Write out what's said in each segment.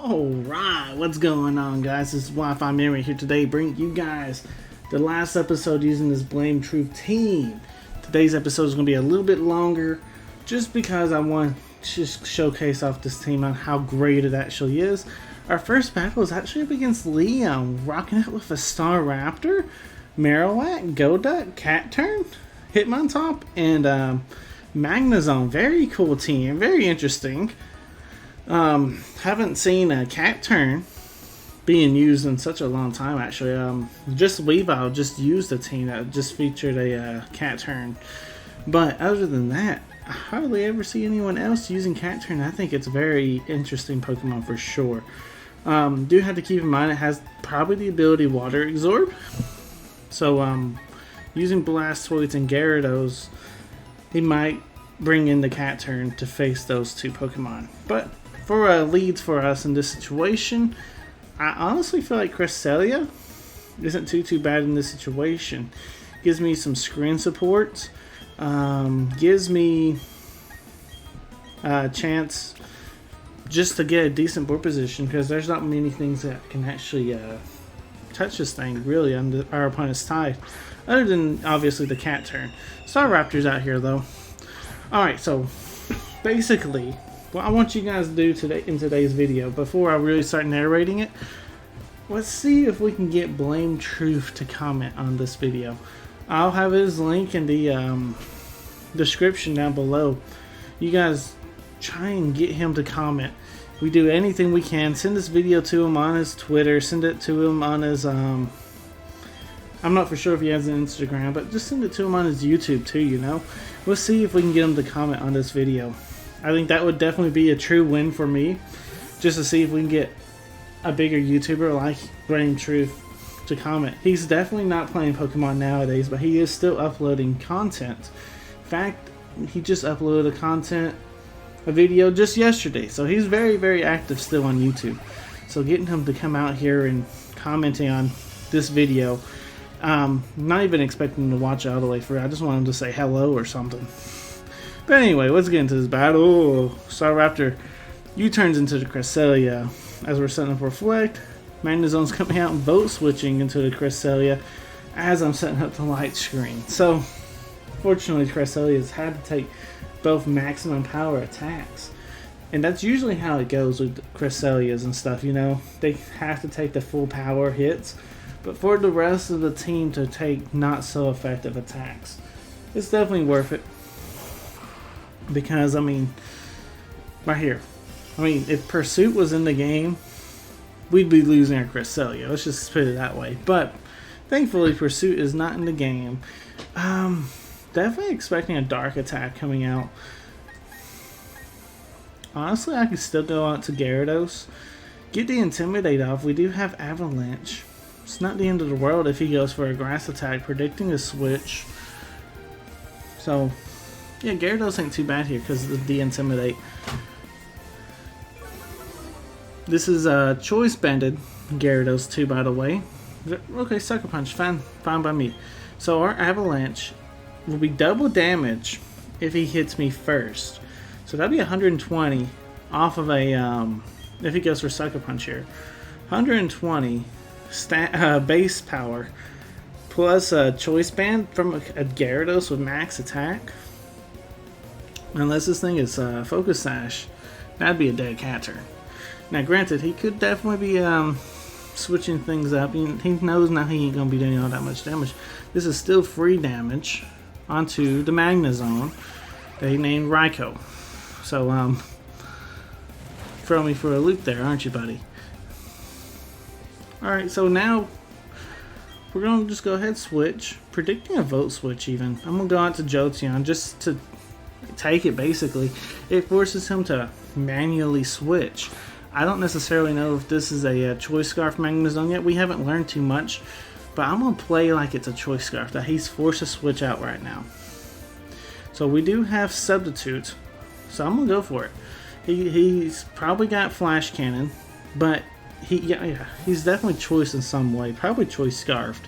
Alright, what's going on, guys? This is Wi-Fi Memory here today, bringing you guys the last episode using this Blametruth Team. Today's episode is going to be a little bit longer, just because I want to just showcase off this team on how great it actually is. Our first battle is actually up against Leon, rocking it with a Staraptor, Marowak, Golduck, Cacturn, Hitmontop, and Magnezone. Very cool team, very interesting. Haven't seen a Cacturn being used in such a long time, actually. Just Weavile just used a team that just featured a Cacturn. But other than that, I hardly ever see anyone else using Cacturn. I think it's a very interesting Pokemon for sure. Do have to keep in mind it has probably the ability Water Absorb. So, using Blastoise and Gyarados, he might bring in the Cacturn to face those two Pokemon. But for leads for us in this situation, I honestly feel like Cresselia isn't too bad in this situation. Gives me some screen support, gives me a chance just to get a decent board position, because there's not many things that can actually touch this thing really on our opponent's tide, other than obviously the Cacturn. Staraptor's out here though. Alright, so basically what I want you guys to do today in today's video, before I really start narrating it, let's see if we can get Blametruth to comment on this video. I'll have his link in the description down below. You guys try and get him to comment. We do anything we can. Send this video to him on his Twitter. Send it to him on his I'm not for sure if he has an Instagram, but just send it to him on his YouTube too, you know. We'll see if we can get him to comment on this video. I think that would definitely be a true win for me, just to see if we can get a bigger YouTuber like Blametruth to comment. He's definitely not playing Pokemon nowadays, but he is still uploading content. In fact, he just uploaded a video just yesterday, so he's very active still on YouTube. So getting him to come out here and commenting on this video, not even expecting him to watch it all the way through. I just want him to say hello or something. But anyway, let's get into this battle. Staraptor U-turns into the Cresselia as we're setting up Reflect. Magnezone's coming out and vote switching into the Cresselia as I'm setting up the light screen. So, fortunately, Cresselia's had to take both maximum power attacks. And that's usually how it goes with Cresselias and stuff, you know. They have to take the full power hits, but for the rest of the team to take not so effective attacks, it's definitely worth it. Because, I mean, right here, I mean, if Pursuit was in the game, we'd be losing our Cresselia. Let's just put it that way. But thankfully, Pursuit is not in the game. Definitely expecting a Dark attack coming out. Honestly, I could still go out to Gyarados, get the Intimidate off. We do have Avalanche. It's not the end of the world if he goes for a Grass attack, predicting a switch. So, yeah, Gyarados ain't too bad here because of the Intimidate. This is a choice banded Gyarados too, by the way. Okay, Sucker Punch, fine by me. So our Avalanche will be double damage if he hits me first. So that'd be 120 off of a if he goes for Sucker Punch here. 120 base power plus a choice band from a Gyarados with max attack. Unless this thing is Focus Sash, that'd be a dead Cacturn. Now granted, he could definitely be switching things up. He knows now he ain't going to be doing all that much damage. This is still free damage onto the Magnezone that he named Raikou. So, throw me for a loop there, aren't you, buddy? Alright, so now we're going to just go ahead switch. Predicting a vote switch even. I'm going to go out to Jolteon just to take it, basically. It forces him to manually switch. I don't necessarily know if this is a Choice Scarf Magnezone yet. We haven't learned too much, but I'm going to play like it's a Choice Scarf that he's forced to switch out right now. So we do have Substitute, so I'm going to go for it. He's probably got Flash Cannon, but he's definitely Choice in some way, probably Choice Scarfed.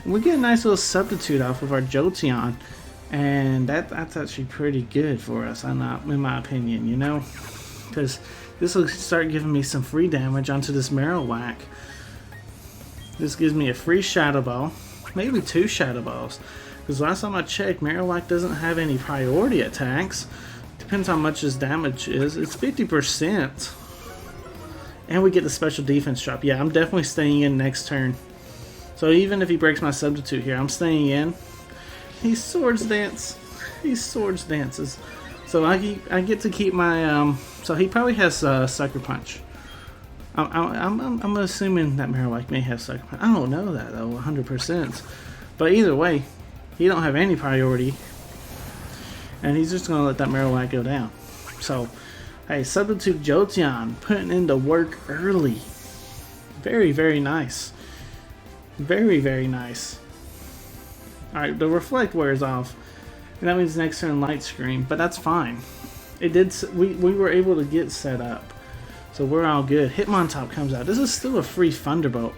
And we get a nice little Substitute off of our Jolteon. And that's actually pretty good for us, in my opinion, you know? Because This will start giving me some free damage onto this Marowak. This gives me a free Shadow Ball, maybe 2 Shadow Balls. Because last time I checked, Marowak doesn't have any priority attacks. Depends how much his damage is. It's 50%. And we get the special defense drop. Yeah, I'm definitely staying in next turn. So even if he breaks my substitute here, I'm staying in. He Swords Dance. He Swords Dances. So I get to keep my... so he probably has Sucker Punch. I'm assuming that Marowak may have Sucker Punch. I don't know that though, 100%. But either way, he don't have any priority. And he's just going to let that Marowak go down. So, hey, Substitute Jolteon putting in the work early. Very, very nice. Very, very nice. Alright, the Reflect wears off. And that means next turn Light Screen, but that's fine. It did. We were able to get set up. So we're all good. Hitmontop comes out. This is still a free Thunderbolt.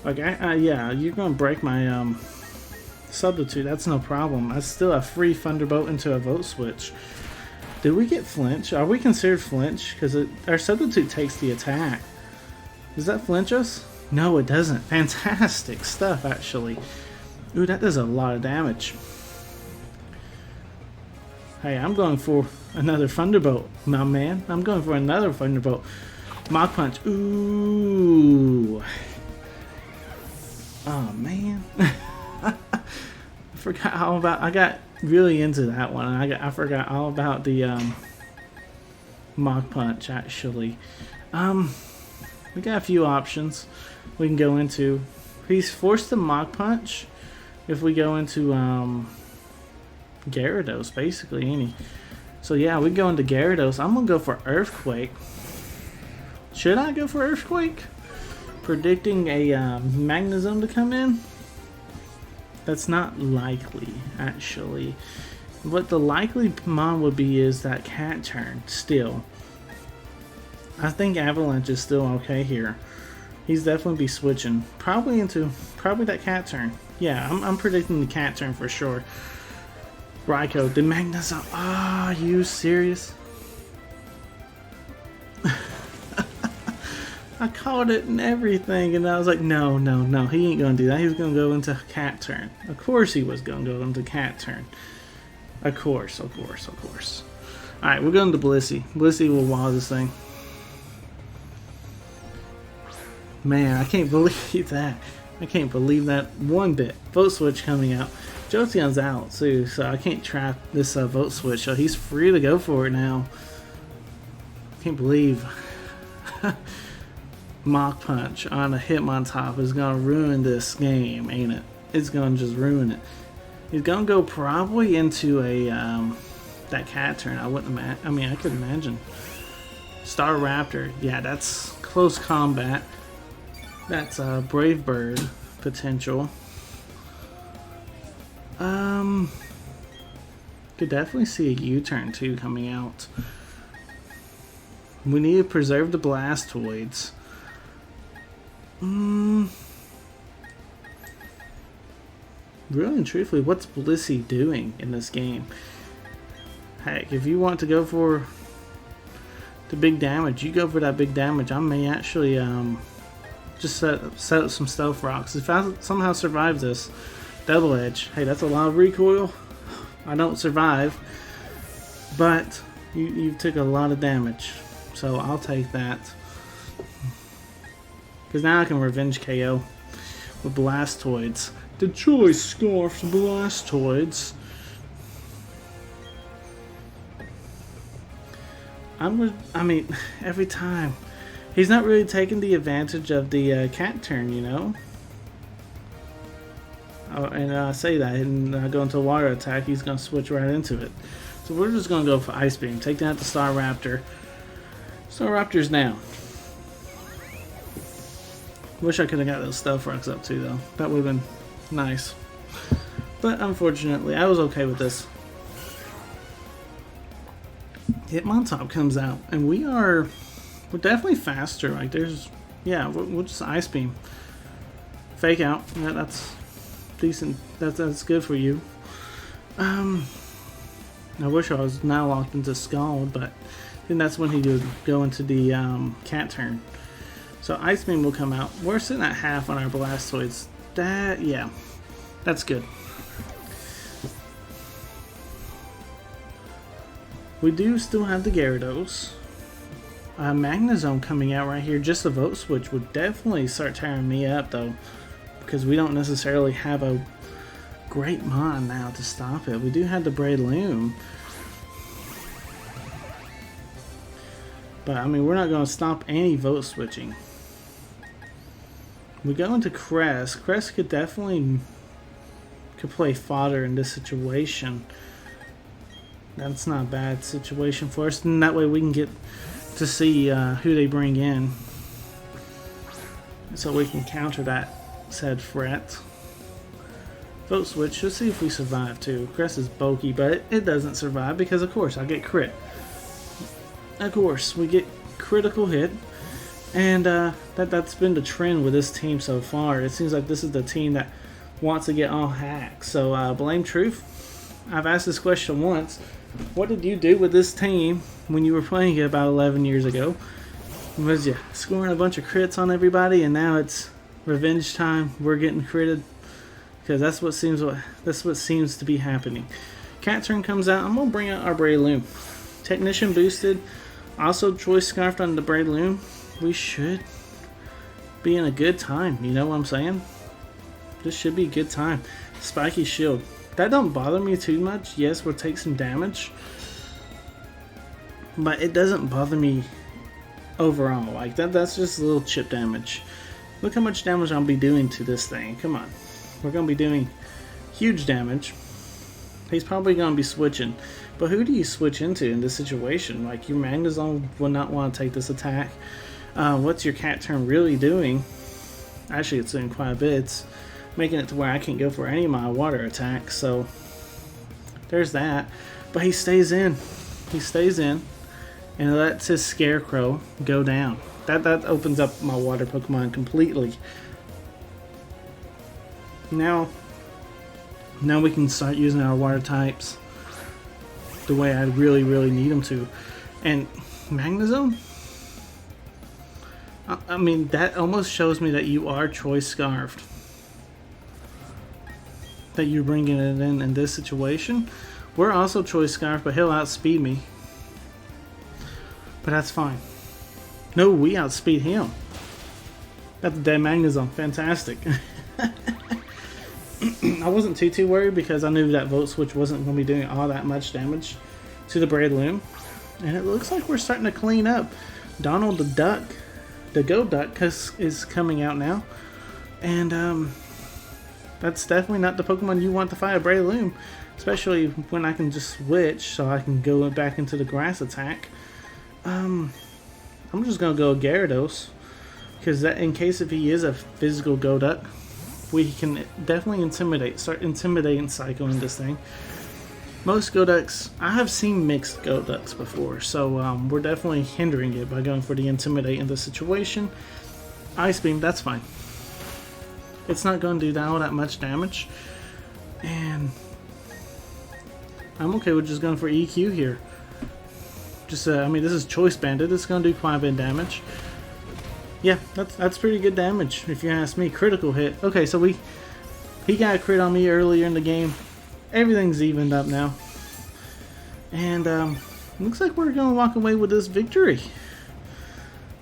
Like, yeah, you're going to break my substitute. That's no problem. That's still a free Thunderbolt into a Vote Switch. Did we get Flinch? Are we considered Flinch? Because our substitute takes the attack. Does that flinch us? No, it doesn't. Fantastic stuff, actually. Ooh, that does a lot of damage. Hey, I'm going for another Thunderbolt, my man. I'm going for another Thunderbolt. Mach Punch. Ooh. Oh, man. I forgot all about... I got really into that one. I forgot all about the Mach Punch, actually. We got a few options we can go into. He's forced to Mach Punch if we go into Gyarados, basically, ain't he? So yeah, we go into Gyarados. I'm gonna go for Earthquake. Should I go for Earthquake? Predicting a Magnezone to come in? That's not likely, actually. What the likely mon would be is that Cat turn, still. I think Avalanche is still okay here. He's definitely be switching. Probably that Cat turn. Yeah, I'm predicting the Cat turn for sure. Raikou, the Magnezone. Ah, are you serious? I called it and everything, and I was like, no, he ain't gonna do that. He's gonna go into Cat turn. Of course he was gonna go into Cat turn. Of course. Alright, we're going to Blissey. Blissey will wow this thing. Man, I can't believe that. I can't believe that one bit. Vote Switch coming out. Jolteon's out too, so I can't trap this Vote Switch, so he's free to go for it now. Can't believe Mach Punch on a Hitmontop is gonna ruin this game, ain't it? It's gonna just ruin it. He's gonna go probably into a that Cat turn. I could imagine. Star Raptor, yeah, that's close combat. That's Brave Bird potential. Could definitely see a U-turn too coming out. We need to preserve the Blastoids. Really and truthfully, what's Blissey doing in this game? Heck, if you want to go for the big damage, you go for that big damage. I may actually just set up some Stealth Rocks. If I somehow survive this Double Edge, hey, that's a lot of recoil. I don't survive, but you took a lot of damage, so I'll take that. Because now I can revenge KO with Blastoids. The choice Scarf Blastoids. I mean, every time. He's not really taking the advantage of the Cat turn, you know? Oh, and I say that, and I go into a water attack, he's going to switch right into it. So we're just going to go for Ice Beam. Take down the Star Raptor. Star Raptor's down. Wish I could have got those Stealth Rocks up too, though. That would have been nice. But unfortunately, I was okay with this. Hitmontop comes out, and we're definitely faster. Like, yeah, we'll just Ice Beam. Fake Out. Yeah, that's decent. That's good for you. I wish I was now locked into Scald, but then that's when he would go into the cat turn. So Ice Beam will come out. We're sitting at half on our Blastoise. Yeah, that's good. We do still have the Gyarados. Magnezone coming out right here. Just a Vote Switch would definitely start tearing me up though, because we don't necessarily have a great mon now to stop it. We do have the Breloom, but I mean, we're not going to stop any Vote Switching. We go into Cress. Cress could definitely play fodder in this situation. That's not a bad situation for us, and that way we can get to see who they bring in, so we can counter that said threat. Vote Switch. Let's see if we survive too. Cress is bulky, but it doesn't survive because of course I get crit. Of course we get critical hit, and that's been the trend with this team so far. It seems like this is the team that wants to get all hacks. So Blametruth, I've asked this question once. What did you do with this team when you were playing it about 11 years ago? Was you scoring a bunch of crits on everybody, and now it's revenge time? We're getting critted, because that's what seems to be happening. Cat turn comes out. I'm gonna bring out our Breloom. Technician boosted. Also choice scarfed on the Breloom. We should be in a good time. You know what I'm saying? This should be a good time. Spiky shield. That don't bother me too much. Yes, we'll take some damage, but it doesn't bother me overall. Like that's just a little chip damage. Look how much damage I'll be doing to this thing. Come on. We're going to be doing huge damage. He's probably going to be switching. But who do you switch into in this situation? Like, your Magnezone will not want to take this attack. What's your cat turn really doing? Actually, it's doing quite a bit. It's making it to where I can't go for any of my water attacks. So, there's that. But he stays in. He stays in. And lets his Scarecrow go down. That opens up my water Pokemon completely. Now we can start using our water types the way I really need them to. And Magnezone, I mean, that almost shows me that you are choice scarfed, that you're bringing it in this situation. We're also choice scarfed, but he'll outspeed me, but that's fine. No, we outspeed him. Got the dead Magnezone. Fantastic. I wasn't too worried because I knew that Vote Switch wasn't going to be doing all that much damage to the Breloom. And it looks like we're starting to clean up. Donald the Duck, the Go Duck, is coming out now. And that's definitely not the Pokemon you want to fight a Breloom. Especially when I can just switch so I can go back into the grass attack. I'm just going to go Gyarados. Because in case if he is a physical Go Duck, we can definitely start intimidating cycling this thing. Most Goducks, I have seen mixed Goducks before, so we're definitely hindering it by going for the Intimidate in this situation. Ice Beam, that's fine. It's not going to do all that much damage, and I'm okay with just going for EQ here. Just, I mean, this is Choice Banded. It's going to do quite a bit of damage. Yeah, that's pretty good damage, if you ask me. Critical hit. Okay, so he got a crit on me earlier in the game. Everything's evened up now. And looks like we're going to walk away with this victory.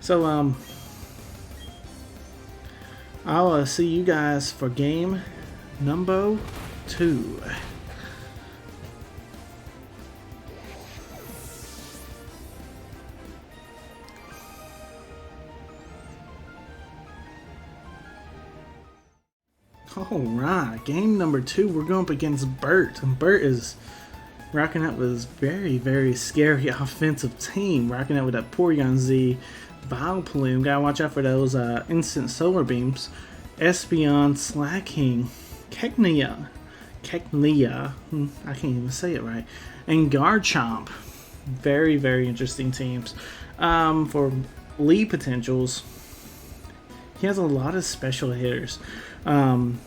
So, I'll see you guys for game number 2. Alright, game number 2, we're going up against Bert. And Bert is rocking out with his very scary offensive team. Rocking out with that Porygon Z, Vileplume. Gotta watch out for those instant solar beams. Espeon, Slacking, Kecleon, I can't even say it right. And Garchomp. Very interesting teams. For lead potentials, he has a lot of special hitters. And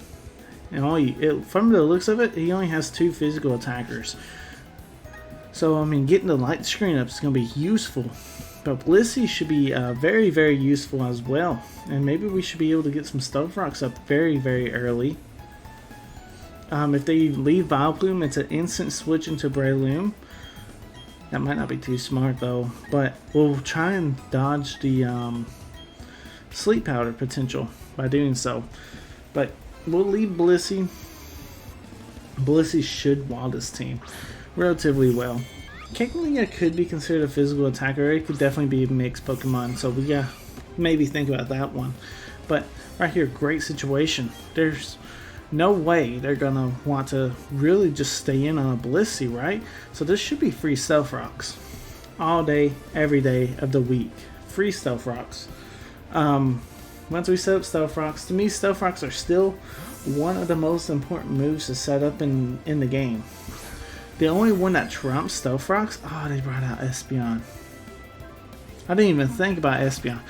from the looks of it, he only has 2 physical attackers. So I mean, getting the light screen up is going to be useful. But Blissey should be very, very useful as well. And maybe we should be able to get some Stealth Rocks up very, very early. If they leave Vileplume, it's an instant switch into Breloom. That might not be too smart though. But we'll try and dodge the Sleep Powder potential by doing so. But we'll leave Blissey. Blissey should wall this team relatively well. Cresselia could be considered a physical attacker. It could definitely be a mixed Pokemon, so we gotta maybe think about that one. But right here, great situation. There's no way they're gonna want to really just stay in on a Blissey, right? So this should be free Stealth Rocks all day, every day of the week. Free Stealth Rocks. Once we set up Stealth Rocks, to me Stealth Rocks are still one of the most important moves to set up in the game. The only one that trumps Stealth Rocks, oh, they brought out Espeon. I didn't even think about Espeon.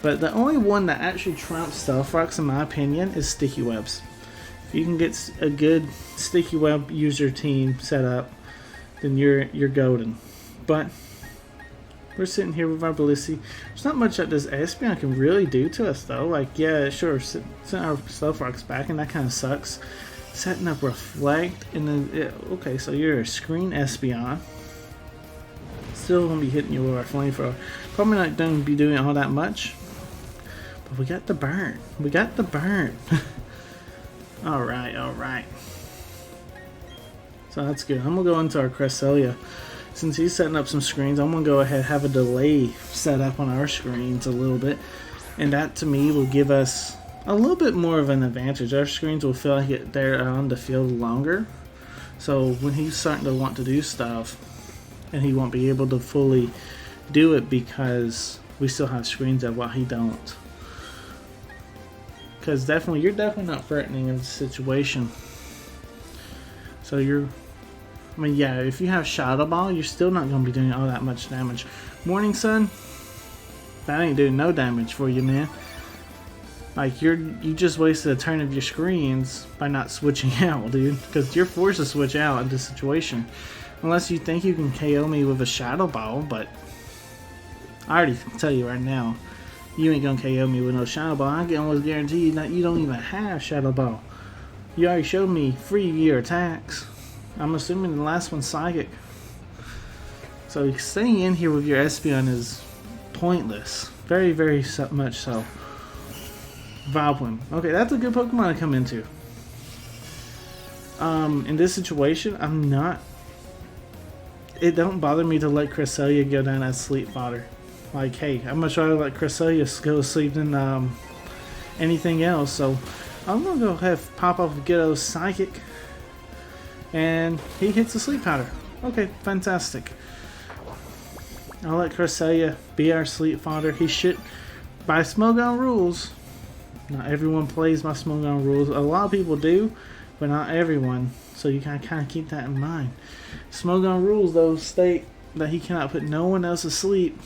But the only one that actually trumps Stealth Rocks, in my opinion, is Sticky Webs. If you can get a good Sticky Web user team set up, then you're golden. But we're sitting here with our Blissey. There's not much that this Espeon can really do to us, though. Like, yeah, sure, send our Stealth Rocks back, and that kind of sucks. Setting up Reflect, and then, okay, so you're a Screen Espeon. Still gonna be hitting you with our Flamethrower. Probably not gonna be doing all that much. But we got the burn. We got the burn. Alright, alright. So that's good. I'm gonna go into our Cresselia. Since he's setting up some screens, I'm gonna go ahead and have a delay set up on our screens a little bit. And that to me will give us a little bit more of an advantage. Our screens will feel like they're on the field longer. So when he's starting to want to do stuff, and he won't be able to fully do it because we still have screens up while he don't. Because you're definitely not threatening in this situation. So I mean, yeah, if you have Shadow Ball, you're still not going to be doing all that much damage. Morning Sun, that ain't doing no damage for you, man. Like, you just wasted a turn of your screens by not switching out, dude. Because you're forced to switch out in this situation. Unless you think you can KO me with a Shadow Ball, but I already tell you right now, you ain't gonna KO me with no Shadow Ball. I can almost guarantee you that you don't even have Shadow Ball. You already showed me free your attacks. I'm assuming the last one's Psychic. So staying in here with your Espeon is pointless. Very, very much so. Vileplume. Okay, that's a good Pokemon to come into. In this situation, it don't bother me to let Cresselia go down as sleep fodder. Like, hey, I'm much rather let Cresselia go to sleep than anything else. So I'm gonna go ahead and pop off Ghetto's Psychic, and he hits the sleep powder. Okay, fantastic. I'll let Cresselia be our sleep fodder. He should, by Smogon rules. Not everyone plays by Smogon rules. A lot of people do, but not everyone. So you can kind of keep that in mind. Smogon rules, though, state that he cannot put no one else to sleep.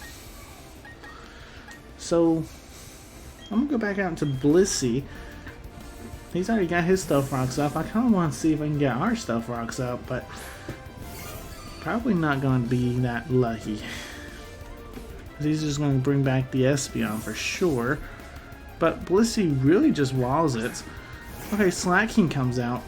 So I'm gonna go back out into Blissey. He's already got his Stealth Rocks up. I kind of want to see if I can get our Stealth Rocks up, but probably not going to be that lucky. He's just going to bring back the Espeon for sure. But Blissey really just walls it. Okay, Slacking comes out.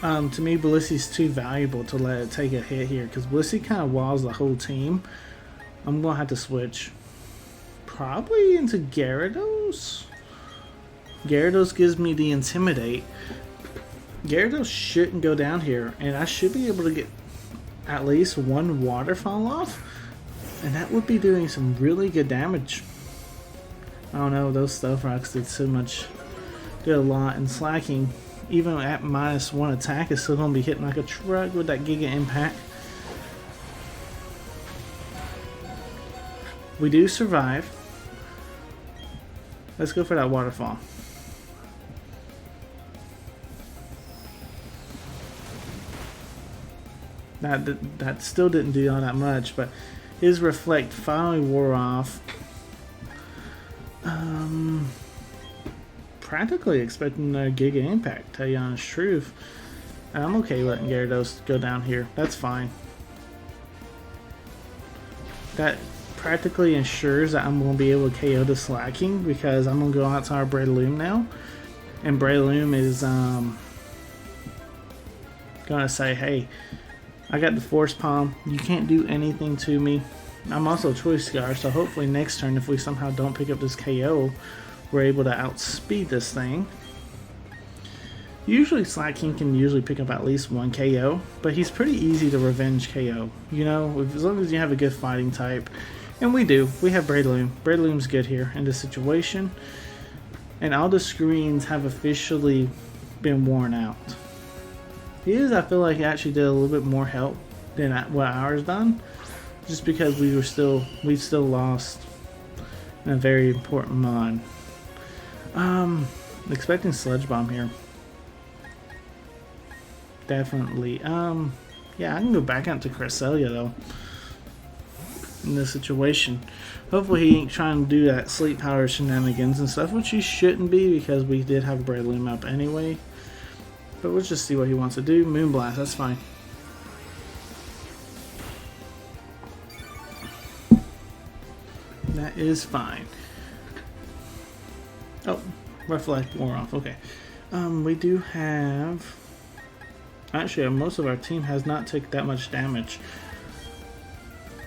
To me, Blissey's too valuable to let it take a hit here, because Blissey kind of walls the whole team. I'm going to have to switch probably into Gyarados. Gyarados gives me the Intimidate. Gyarados shouldn't go down here, and I should be able to get at least one Waterfall off, and that would be doing some really good damage. I don't know, those Stealth Rocks did a lot, and Slacking, even at -1 attack, is still going to be hitting like a truck with that Giga Impact. We do survive. Let's go for that Waterfall. That still didn't do all that much, but his Reflect finally wore off. Practically expecting a Giga Impact, tell you honest truth. And I'm okay letting Gyarados go down here. That's fine. That practically ensures that I'm going to be able to KO the Slacking because I'm going to go out to our Breloom now. And Breloom is going to say, hey, I got the Force Palm. You can't do anything to me. I'm also Choice Scarf, so hopefully next turn, if we somehow don't pick up this KO, we're able to outspeed this thing. Usually Slacking can usually pick up at least one KO, but he's pretty easy to revenge KO. You know, as long as you have a good fighting type. And we do. We have Breloom. Breloom's good here in this situation. And all the screens have officially been worn out. His, I feel like, actually did a little bit more help than what ours done. Just because we still lost in a very important mon. Expecting Sludge Bomb here. Definitely. Yeah, I can go back out to Cresselia though. In this situation. Hopefully he ain't trying to do that Sleep Powder shenanigans and stuff, which he shouldn't be because we did have Breloom up anyway. But we'll just see what he wants to do. Moonblast, that's fine. That is fine. Oh, Reflect wore off. Okay. We do have... Actually, most of our team has not taken that much damage.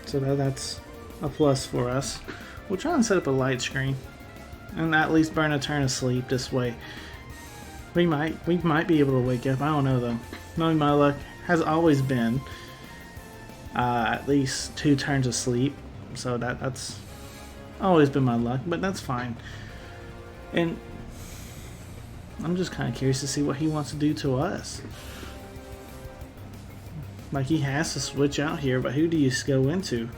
So that's a plus for us. We'll try and set up a light screen. And at least burn a turn of sleep this way. We might be able to wake up. I don't know though. Knowing my luck has always been at least 2 turns of sleep. So that's always been my luck, but that's fine. And I'm just kind of curious to see what he wants to do to us. Like, he has to switch out here, but who do you go into?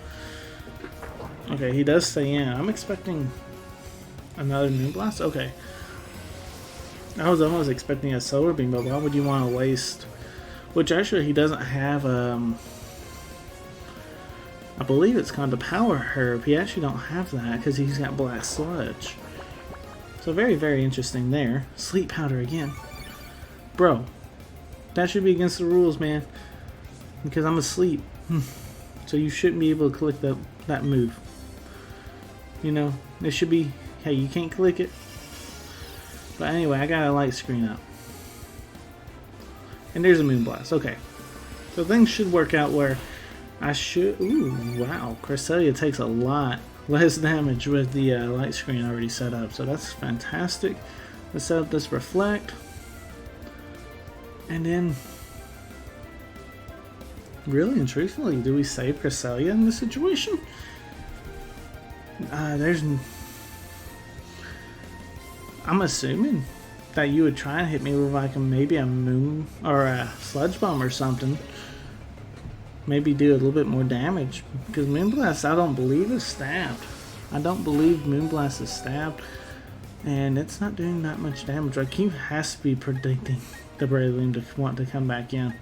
Okay, he does stay in. I'm expecting another Moonblast? Okay. I was almost expecting a Solar Beam, but why would you want to waste... Which actually he doesn't have, I believe it's called the Power Herb. He actually don't have that because he's got Black Sludge. So very, very interesting there. Sleep Powder again. Bro, that should be against the rules, man. Because I'm asleep. So you shouldn't be able to click that move. You know, it should be, hey, you can't click it. But anyway, I got a light screen up. And there's a Moonblast. Okay. So things should work out where I should... Ooh, wow. Cresselia takes a lot less damage with the light screen already set up. So that's fantastic. Let's set up this Reflect. And then... Really and truthfully, do we save Cresselia in this situation? I'm assuming that you would try and hit me with like maybe a moon or a Sludge Bomb or something. Maybe do a little bit more damage. Because Moonblast, I don't believe, is stabbed. I don't believe Moonblast is stabbed. And it's not doing that much damage. Like, he has to be predicting the Breloom to want to come back in.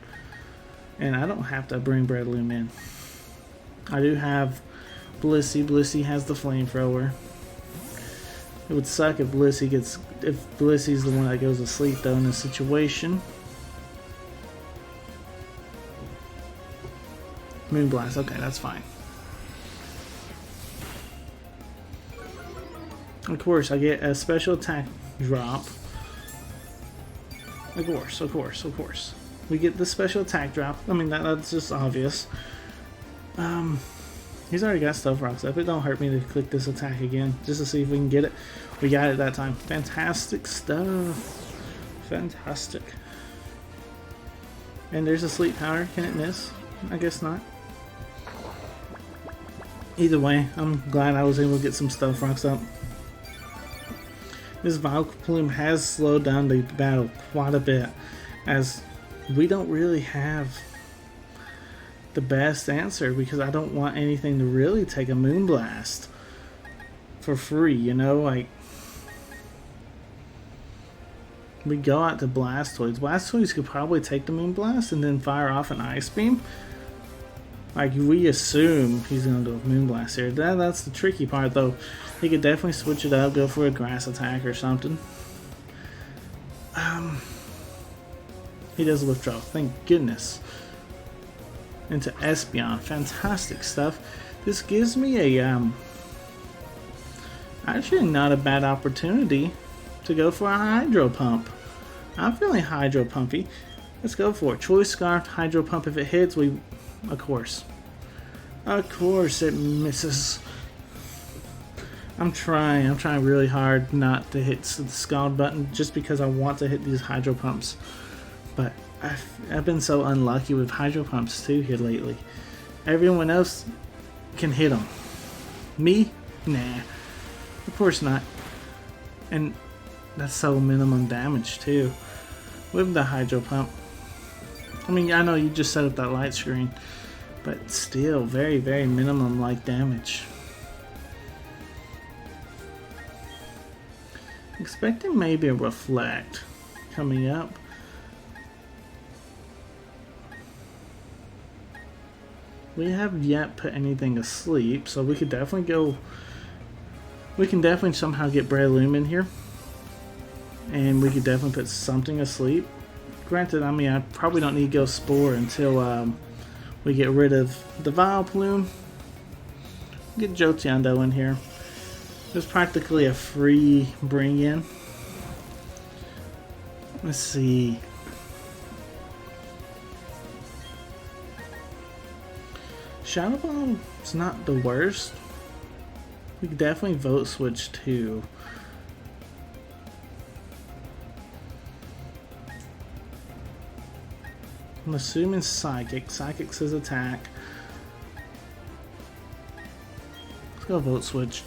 And I don't have to bring Breloom in. I do have Blissey. Blissey has the Flamethrower. It would suck if Blissey's the one that goes to sleep though in this situation. Moonblast, okay, that's fine. Of course, I get a special attack drop. Of course. We get the special attack drop. I mean, that's just obvious. He's already got Stealth Rocks up. It don't hurt me to click this attack again, just to see if we can get it. We got it that time. Fantastic stuff. Fantastic. And there's a Sleep Powder. Can it miss? I guess not. Either way, I'm glad I was able to get some Stealth Rocks up. This Vileplume has slowed down the battle quite a bit, as we don't really have the best answer, because I don't want anything to really take a Moonblast for free, you know? Like, we go out to Blastoise. Blastoise could probably take the Moonblast and then fire off an Ice Beam. Like, we assume he's going to do a Moonblast here. That's the tricky part, though. He could definitely switch it up, go for a Grass attack or something. He does withdraw. Thank goodness. Into Espeon. Fantastic stuff. This gives me a actually not a bad opportunity to go for a Hydro Pump. I'm feeling Hydro Pumpy. Let's go for it. Choice Scarf, Hydro Pump. If it hits, of course it misses. I'm trying really hard not to hit the Scald button just because I want to hit these Hydro Pumps. But I've been so unlucky with Hydro Pumps too here lately. Everyone else can hit them. Me? Nah. Of course not. And that's so minimum damage too with the Hydro Pump. I mean, I know you just set up that light screen, but still very, very minimum like damage. Expecting maybe a Reflect coming up. We have yet put anything asleep, so we could definitely go. We can definitely somehow get Breloom in here, and we could definitely put something asleep. Granted, I mean, I probably don't need to go Spore until we get rid of the Vileplume. Get Jolteon though in here. It's practically a free bring in. Let's see. Shadow Ball is not the worst. We could definitely vote switch too. I'm assuming Psychic. Psychic's his attack. Let's go vote switch.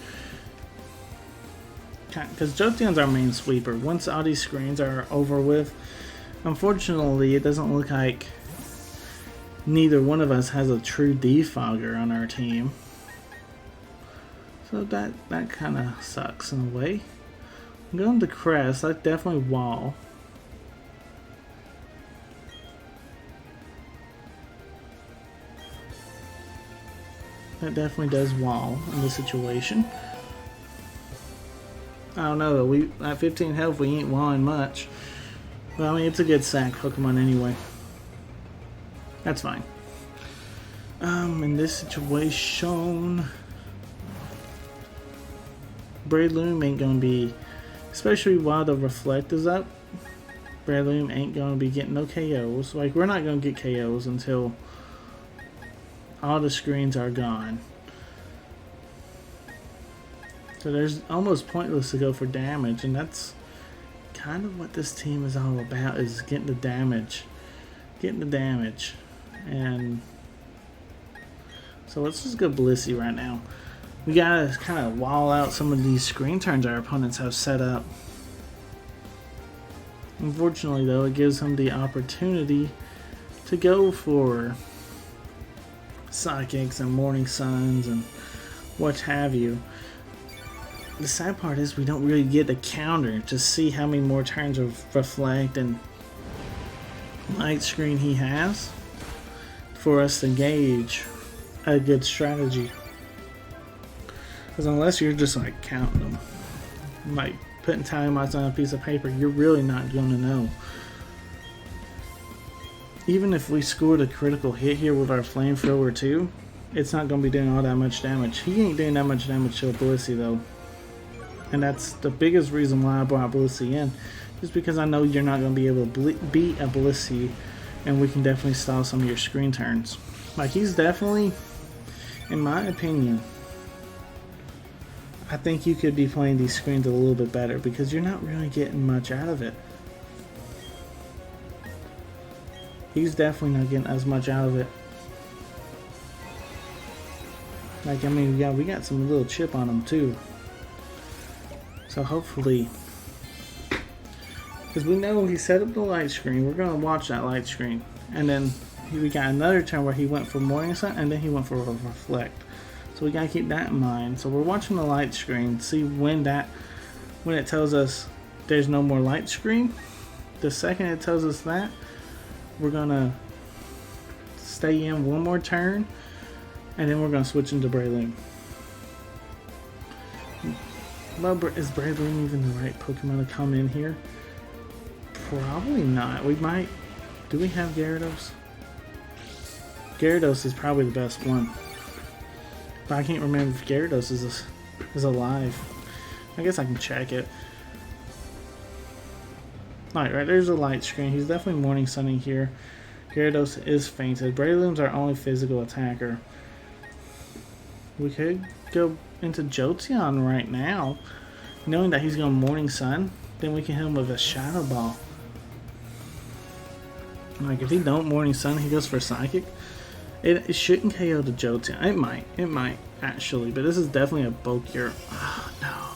Because Jolteon's our main sweeper. Once all these screens are over with, unfortunately, it doesn't look like neither one of us has a true defogger on our team. So that kind of sucks in a way. I'm going to Crest. That's definitely Wall. That definitely does Wall in this situation. I don't know, we at 15 health we ain't walling much. Well, I mean, it's a good sack Pokemon anyway. That's fine. In this situation, Breloom ain't gonna be, especially while the Reflect is up, Breloom ain't gonna be getting no KOs. Like, we're not gonna get KOs until all the screens are gone. So there's almost pointless to go for damage, and that's kind of what this team is all about, is getting the damage. And so let's just go Blissey right now. We gotta kind of wall out some of these screen turns our opponents have set up. Unfortunately though, it gives them the opportunity to go for Psychics and Morning Suns and what have you. The sad part is we don't really get a counter to see how many more turns of Reflect and Light Screen he has for us to gauge a good strategy. Because unless you're just like counting them, like putting time marks on a piece of paper, you're really not going to know. Even if we scored a critical hit here with our Flamethrower too, it's not going to be doing all that much damage. He ain't doing that much damage to a Blissey though. And that's the biggest reason why I brought Blissey in. Just because I know you're not going to be able to beat a Blissey, and we can definitely stall some of your screen turns. Like, he's definitely, in my opinion, I think you could be playing these screens a little bit better because you're not really getting much out of it. He's definitely not getting as much out of it. Like, I mean, yeah, we got some little chip on him too. So hopefully, because we know he set up the light screen, we're going to watch that light screen. And then we got another turn where he went for Morning Sun and then he went for a Reflect. So we got to keep that in mind. So we're watching the light screen, see when it tells us there's no more light screen. The second it tells us that, we're going to stay in one more turn and then we're going to switch into Breloom. Well, is Breloom even the right Pokemon to come in here? Probably not. We might Do we have Gyarados? Gyarados is probably the best one. But I can't remember if Gyarados is alive. I guess I can check it. Alright, right there's a light screen. He's definitely Morning Sunning here. Gyarados is fainted. Breloom's our only physical attacker. We could go into Jolteon right now, knowing that he's going to Morning Sun. Then we can hit him with a Shadow Ball. Like if he don't Morning Sun, he goes for Psychic. It shouldn't KO the Jolteon. It might actually, but this is definitely a bulkier. Oh no.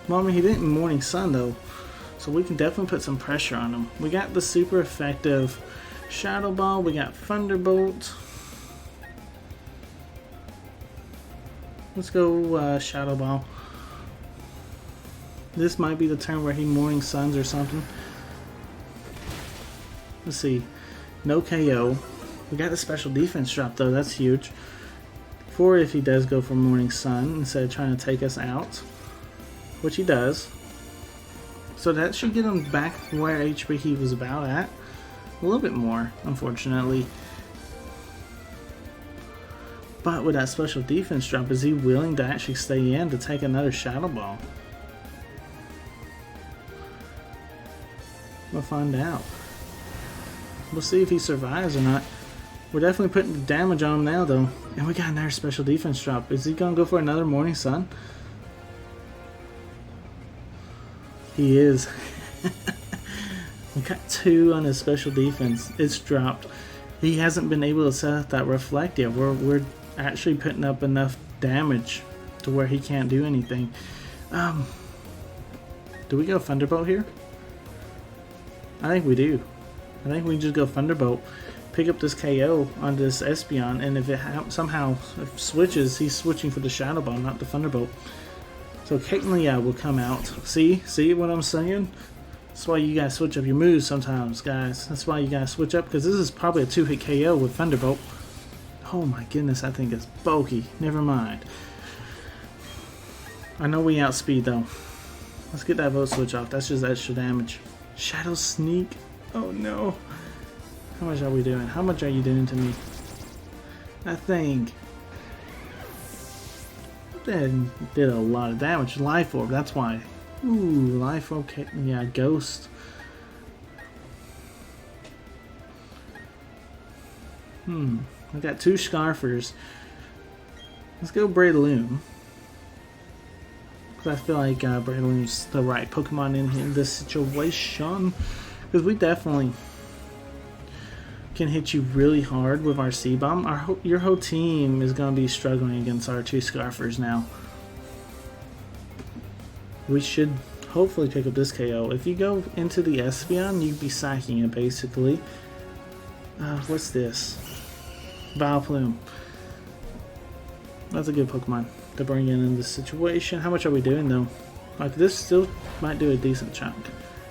Well, I mean, he didn't Morning Sun though, so we can definitely put some pressure on him. We got the super effective Shadow Ball. We got Thunderbolt. Let's go Shadow Ball. This might be the turn where he Morning Suns or something. Let's see. No KO. We got the special defense drop though, that's huge. For if he does go for Morning Sun instead of trying to take us out. Which he does. So that should get him back where HP he was about at. A little bit more, unfortunately. But with that special defense drop, is he willing to actually stay in to take another Shadow Ball? We'll find out. We'll see if he survives or not. We're definitely putting the damage on him now though. And we got another special defense drop. Is he going to go for another Morning Sun? He is. We got 2 on his special defense. It's dropped. He hasn't been able to set up that reflect yet. We're actually putting up enough damage to where he can't do anything. Do we go Thunderbolt here? I think we do. I think we can just go Thunderbolt, pick up this KO on this Espeon, and if it somehow switches, he's switching for the Shadow Ball, not the Thunderbolt. So Cresselia will come out. See what I'm saying? That's why you guys switch up your moves sometimes, guys. That's why you guys switch up, because this is probably a 2-hit KO with Thunderbolt. Oh my goodness, I think it's bulky. Never mind. I know we outspeed though. Let's get that Volt Switch off. That's just extra damage. Shadow Sneak. Oh no. How much are we doing? How much are you doing to me? I think that did a lot of damage. Life Orb, that's why. Ooh, Life Orb. Yeah, Ghost. I got 2 Scarfers. Let's go Breloom. Because I feel like Breloom's the right Pokemon in this situation. Because we definitely can hit you really hard with our C-Bomb. Your whole team is going to be struggling against our 2 Scarfers now. We should hopefully pick up this KO. If you go into the Espeon, you'd be sacking it basically. What's this? Vileplume. That's a good Pokemon to bring in this situation. How much are we doing though? Like this still might do a decent chunk.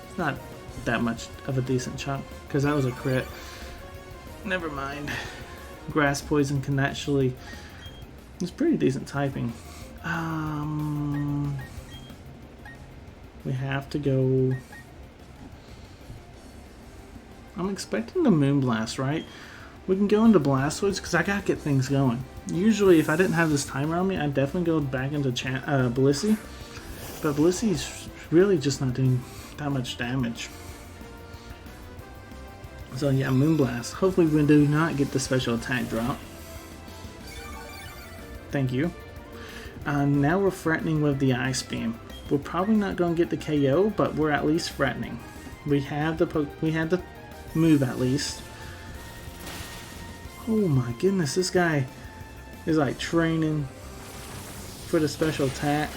It's not that much of a decent chunk because that was a crit. Never mind. Grass Poison can actually. It's pretty decent typing. We have to go. I'm expecting the Moonblast, right? We can go into Blastoise because I gotta get things going. Usually, if I didn't have this timer on me, I'd definitely go back into Blissey. But Blissey's really just not doing that much damage. So yeah, Moonblast. Hopefully we do not get the special attack drop. Thank you. Now we're threatening with the Ice Beam. We're probably not going to get the KO, but we're at least threatening. We had the move at least. Oh my goodness, this guy is like training for the special attack.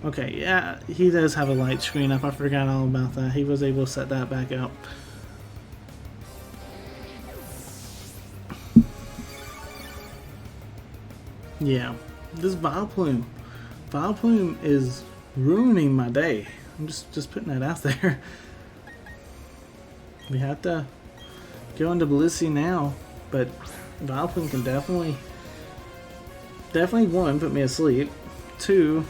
Okay, yeah, he does have a light screen up. I forgot all about that. He was able to set that back up. Yeah, this Vileplume. Vileplume is ruining my day. I'm just putting that out there. We have to go into Blissey now, but Vileplume can definitely 1, put me asleep. 2,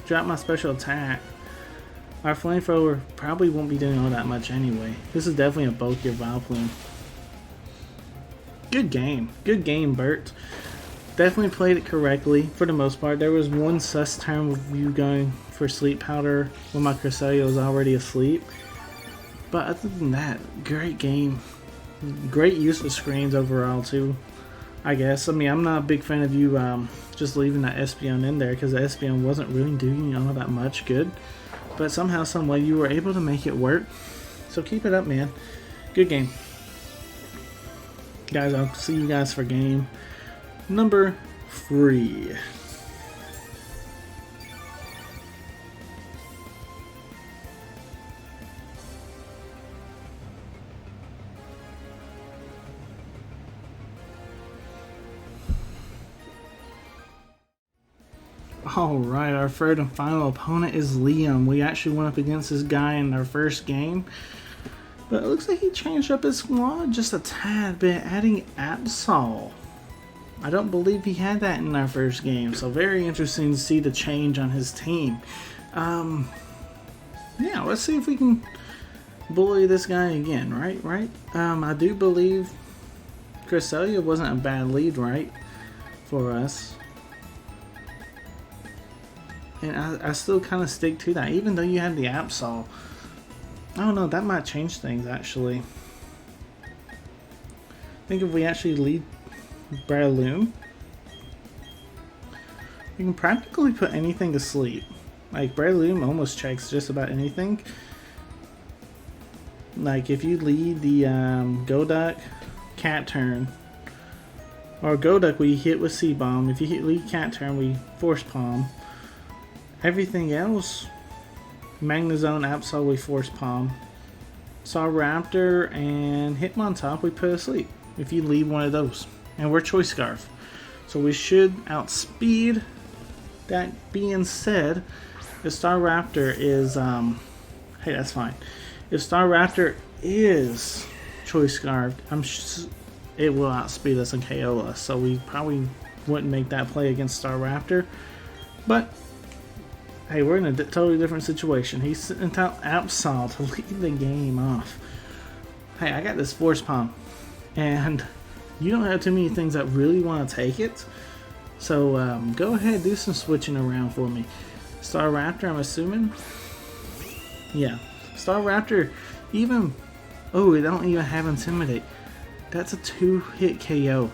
drop my special attack. Our Flamethrower probably won't be doing all that much anyway. This is definitely a bulkier Vileplume. Good game, Bert. Definitely played it correctly for the most part. There was one sus turn with you going for Sleep Powder when my Cresselia was already asleep. But other than that, great game. Great use of screens overall too, I guess. I mean, I'm not a big fan of you just leaving that Espeon in there because the Espeon wasn't really doing all that much good. But somehow, someway, you were able to make it work. So keep it up, man. Good game. Guys, I'll see you guys for game number 3. Alright, our third and final opponent is Liam. We actually went up against this guy in our first game. But it looks like he changed up his squad just a tad bit, adding Absol. I don't believe he had that in our first game, so very interesting to see the change on his team. Yeah, let's see if we can bully this guy again, right? I do believe Cresselia wasn't a bad lead, right, for us. And I still kind of stick to that, even though you had the Absol. I don't know, that might change things, actually. I think if we actually lead Breloom, we can practically put anything to sleep. Like, Breloom almost checks just about anything. Like, if you lead the Golduck, Cat turn, or Golduck we hit with C-Bomb. If you lead Cat turn, we Force Palm. Everything else, Magnezone, Absol, we Force Palm. Staraptor and Hitmontop we put asleep if you leave one of those. And we're Choice Scarf. So we should outspeed. That being said, if Staraptor is, hey, that's fine. If Staraptor is Choice Scarf, it will outspeed us and KO us. So we probably wouldn't make that play against Staraptor. But hey, we're in a totally different situation. He's sitting out Absol to lead the game off. Hey, I got this Force Palm. And you don't have too many things that really want to take it. So go ahead, do some switching around for me. Staraptor, I'm assuming? Yeah. Staraptor, even... oh, it don't even have Intimidate. That's a 2-hit KO.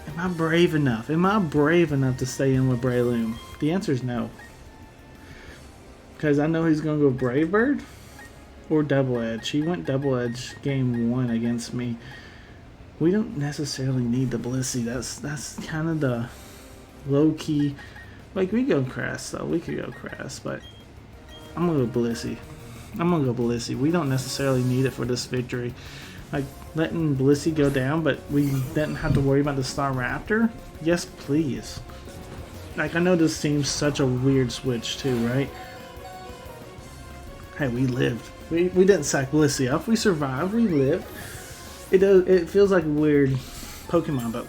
Am I brave enough? Am I brave enough to stay in with Breloom? The answer is no. Because I know he's going to go Brave Bird or Double Edge. He went Double Edge game 1 against me. We don't necessarily need the Blissey. That's kind of the low-key. Like, we go Cress, though. We could go Cress, but I'm going to go Blissey. We don't necessarily need it for this victory. Like, letting Blissey go down, but we didn't have to worry about the Staraptor? Yes, please. Like, I know this seems such a weird switch, too, right? Hey, we lived. We didn't sack Blissey up. We survived. We lived. It feels like a weird Pokemon, but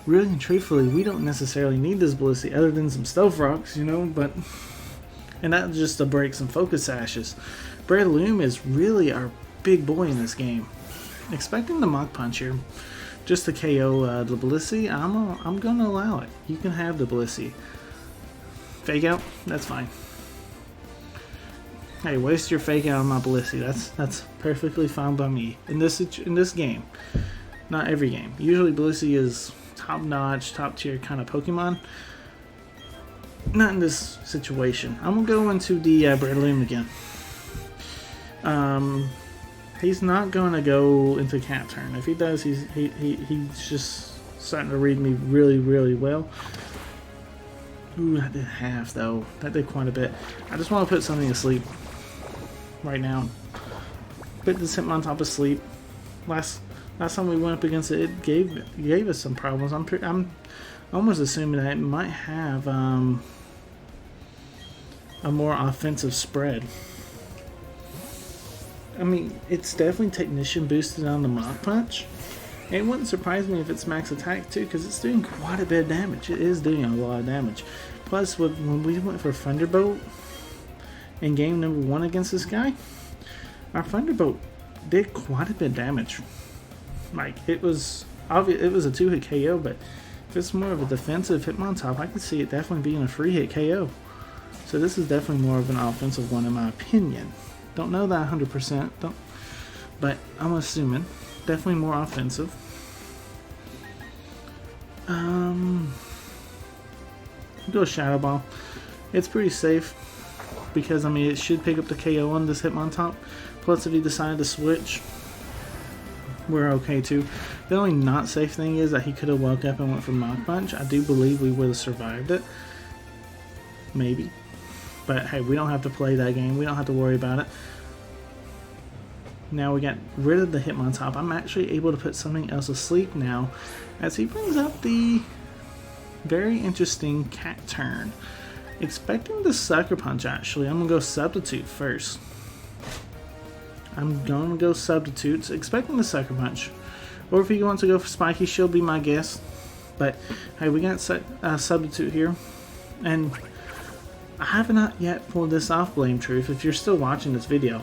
really and truthfully, we don't necessarily need this Blissey other than some Stealth Rocks, you know, but... and that's just to break some Focus Ashes. Breloom is really our big boy in this game. Expecting the Mach Punch here just to KO the Blissey, I'm gonna allow it. You can have the Blissey. Fake Out? That's fine. Hey, waste your Fake Out on my Blissey. That's perfectly fine by me. In this game, not every game. Usually Blissey is top-notch, top-tier kind of Pokemon. Not in this situation. I'm gonna go into the Breloom again. He's not gonna go into Cat turn. If he does, he's just starting to read me really, really well. Ooh, that did half though. That did quite a bit. I just want to put something to sleep right now. Put this Hitmontop asleep. Last time we went up against it, it gave us some problems. I'm almost assuming that it might have a more offensive spread. I mean, it's definitely Technician boosted on the Mach Punch. It wouldn't surprise me if it's max attack too, because it's doing quite a bit of damage. It is doing a lot of damage. Plus, when we went for Thunderbolt, in game number 1 against this guy, our Thunderbolt did quite a bit of damage. Like, it was obvious, it was a 2-hit KO, but if it's more of a defensive Hitmontop, I could see it definitely being a 3-hit KO. So this is definitely more of an offensive one in my opinion. Don't know that 100%, but I'm assuming definitely more offensive. Go Shadow Ball. It's pretty safe because, I mean, it should pick up the KO on this Hitmontop. Plus, if he decided to switch, we're okay too. The only not safe thing is that he could have woke up and went for Mach Punch. I do believe we would have survived it. Maybe. But hey, we don't have to play that game. We don't have to worry about it. Now we got rid of the Hitmontop. I'm actually able to put something else asleep now as he brings up the very interesting Cat Turn. Expecting the Sucker Punch, actually. I'm going to go Substitute first. I'm going to go Substitutes, expecting the Sucker Punch. Or if he wants to go for Spiky Shield, be my guess. But hey, we got Substitute here. And I have not yet pulled this off, Blametruth, if you're still watching this video.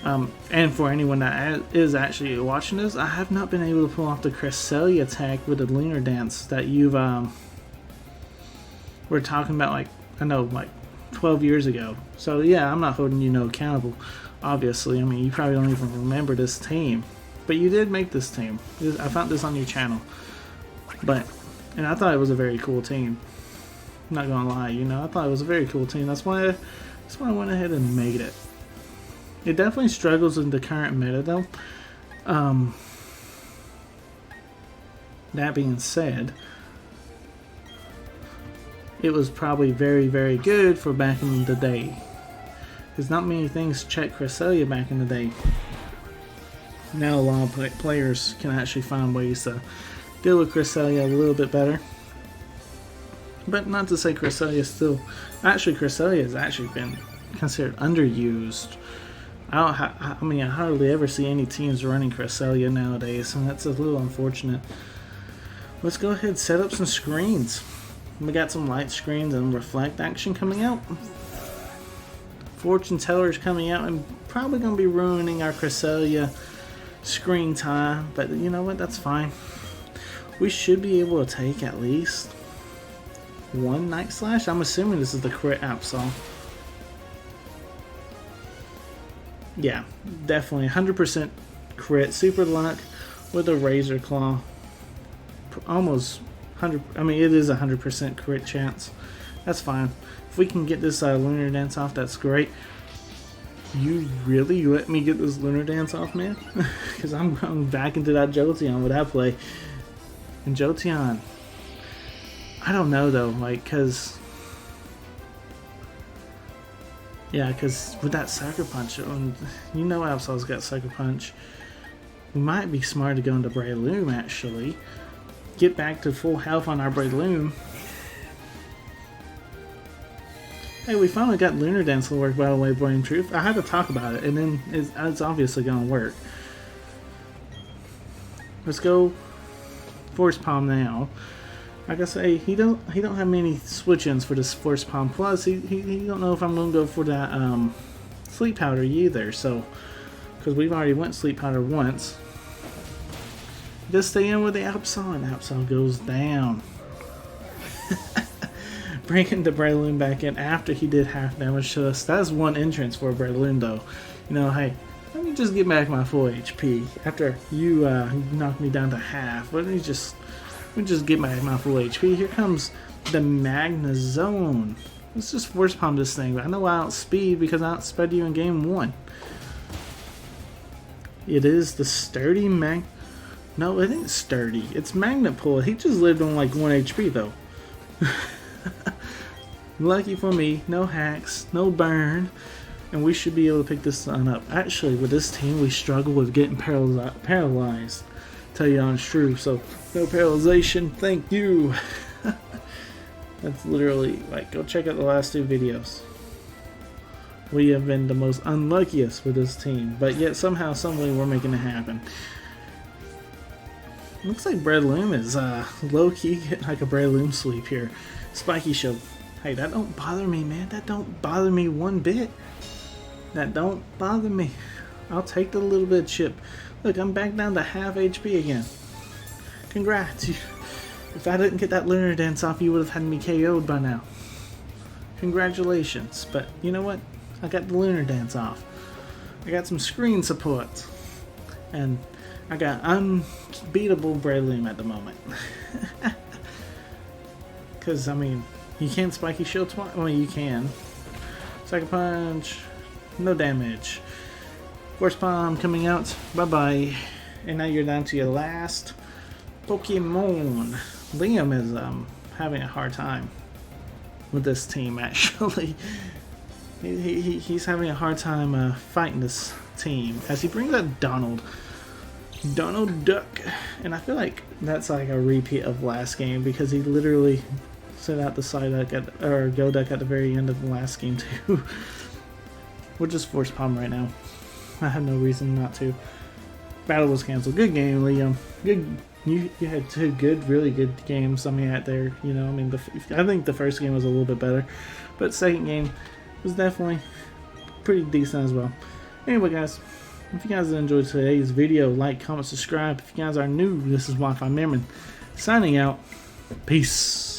And for anyone that is actually watching this, I have not been able to pull off the Cresselia attack with the Lunar Dance that you've we're talking about, like, I know, like 12 years ago. So yeah, I'm not holding you accountable, obviously. I mean, you probably don't even remember this team, but you did make this team. I found this on your channel, and I thought it was a very cool team. I'm not gonna lie, I thought it was a very cool team. That's why I went ahead and made it. It definitely struggles in the current meta though. That being said, it was probably very, very good for back in the day. Because not many things check Cresselia back in the day. Now a lot of players can actually find ways to deal with Cresselia a little bit better. But not to say Cresselia still... Actually, Cresselia has actually been considered underused. I mean, I hardly ever see any teams running Cresselia nowadays, and that's a little unfortunate. Let's go ahead and set up some screens. We got some light screens and reflect action coming out. Fortune Teller is coming out and probably going to be ruining our Cresselia screen time, but you know what, that's fine. We should be able to take at least one Night Slash. I'm assuming this is the crit Absol. Yeah, definitely 100% crit. Super Luck with a Razor Claw. Almost 100. I mean, it is 100% crit chance. That's fine. If we can get this Lunar Dance off, that's great. You really let me get this Lunar Dance off, man? Because I'm going back into that Jolteon with that play. And Jolteon, I don't know though, like, because with that Sucker Punch, Absol's got Sucker Punch. We might be smart to go into Breloom, actually. Get back to full health on our Breloom. Hey, we finally got Lunar Dance to work, by the way, Blametruth. I had to talk about it, and then it's obviously going to work. Let's go Force Palm now. Like I say, he don't have many switch-ins for this Force Palm. Plus, he don't know if I'm going to go for that Sleep Powder either. So, because we've already went Sleep Powder once. Just stay in with the Absol, and Absol goes down. Bringing the Breloom back in after he did half damage to us. That's one entrance for a Breloom, though. Hey, let me just get back my full HP after you knocked me down to half. Let me just get back my full HP. Here comes the Magna Zone. Let's just Force Palm this thing. I know I outspeed because I outsped you in game 1. It is the sturdy No, it ain't sturdy. It's Magnet Pull. He just lived on like 1 HP though. Lucky for me, no hacks, no burn, and we should be able to pick this one up. Actually, with this team, we struggle with getting paralyzed. Tell you honest truth, so no paralyzation, thank you. That's literally, like, go check out the last 2 videos. We have been the most unluckiest with this team, but yet somehow, someway, we're making it happen. Looks like Breloom is low-key getting like a Breloom sleep here. Spiky Shield. Hey, that don't bother me, man. That don't bother me one bit. That don't bother me. I'll take the little bit of chip. Look, I'm back down to half HP again. Congrats. If I didn't get that Lunar Dance off, you would have had me KO'd by now. Congratulations. But you know what? I got the Lunar Dance off. I got some screen support. And I got unbeatable Breloom at the moment. Because, I mean, you can't Spiky Shield twice. Well, you can. Second Punch. No damage. Force Palm coming out. Bye-bye. And now you're down to your last Pokemon. Liam is having a hard time with this team, actually. He's having a hard time fighting this team as he brings out Donald Duck, and I feel like that's like a repeat of last game because he literally set out the Psyduck or Golduck at the very end of the last game too. We'll just Force Palm right now. I have no reason not to. Battle was canceled. Good game, Liam. Good. You had two really good games. I mean, out there, you know. I mean, I think the first game was a little bit better, but second game was definitely pretty decent as well. Anyway, guys, if you guys enjoyed today's video, like, comment, subscribe. If you guys are new, this is Wi-Fi Merman signing out. Peace.